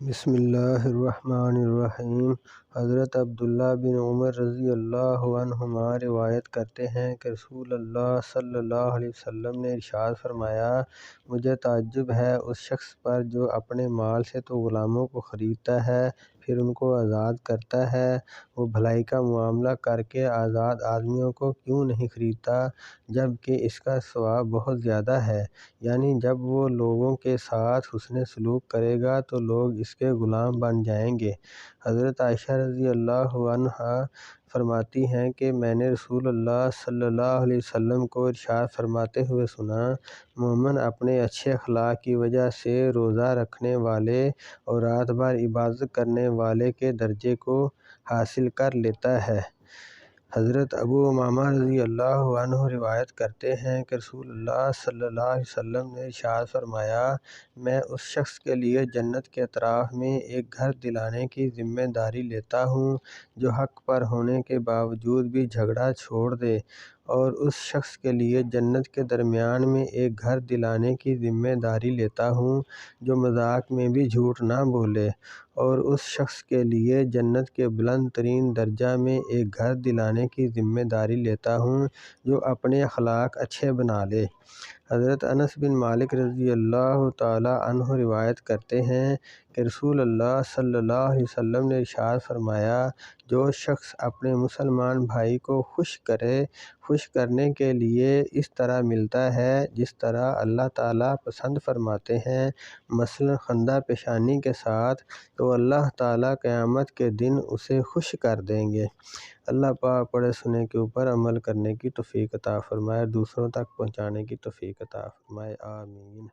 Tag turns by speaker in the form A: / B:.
A: بسم اللہ الرحمن الرحیم۔ حضرت عبداللہ بن عمر رضی اللہ عنہما روایت کرتے ہیں کہ رسول اللہ صلی اللہ علیہ وسلم نے ارشاد فرمایا، مجھے تعجب ہے اس شخص پر جو اپنے مال سے تو غلاموں کو خریدتا ہے پھر ان کو آزاد کرتا ہے، وہ بھلائی کا معاملہ کر کے آزاد آدمیوں کو کیوں نہیں خریدتا جبکہ اس کا ثواب بہت زیادہ ہے، یعنی جب وہ لوگوں کے ساتھ حسن سلوک کرے گا تو لوگ اس کے غلام بن جائیں گے۔ حضرت عائشہ رضی اللہ عنہا فرماتی ہیں کہ میں نے رسول اللہ صلی اللہ علیہ وسلم کو ارشاد فرماتے ہوئے سنا، مومن اپنے اچھے اخلاق کی وجہ سے روزہ رکھنے والے اور رات بھر عبادت کرنے والے کے درجے کو حاصل کر لیتا ہے۔ حضرت ابو امامہ رضی اللہ عنہ روایت کرتے ہیں کہ رسول اللہ صلی اللہ علیہ وسلم نے ارشاد فرمایا، میں اس شخص کے لیے جنت کے اطراف میں ایک گھر دلانے کی ذمہ داری لیتا ہوں جو حق پر ہونے کے باوجود بھی جھگڑا چھوڑ دے، اور اس شخص کے لیے جنت کے درمیان میں ایک گھر دلانے کی ذمہ داری لیتا ہوں جو مذاق میں بھی جھوٹ نہ بولے، اور اس شخص کے لیے جنت کے بلند ترین درجہ میں ایک گھر دلانے کی ذمہ داری لیتا ہوں جو اپنے اخلاق اچھے بنا لے۔ حضرت انس بن مالک رضی اللہ تعالی عنہ روایت کرتے ہیں کہ رسول اللہ صلی اللہ علیہ وسلم نے ارشاد فرمایا، جو شخص اپنے مسلمان بھائی کو خوش کرنے کے لیے اس طرح ملتا ہے جس طرح اللہ تعالیٰ پسند فرماتے ہیں، مثلاً خندہ پیشانی کے ساتھ، تو اللہ تعالیٰ قیامت کے دن اسے خوش کر دیں گے۔ اللہ پاک پڑھے سنے کے اوپر عمل کرنے کی توفیق عطا فرمائے، دوسروں تک پہنچانے کی توفیق عطا فرمائے، آمین۔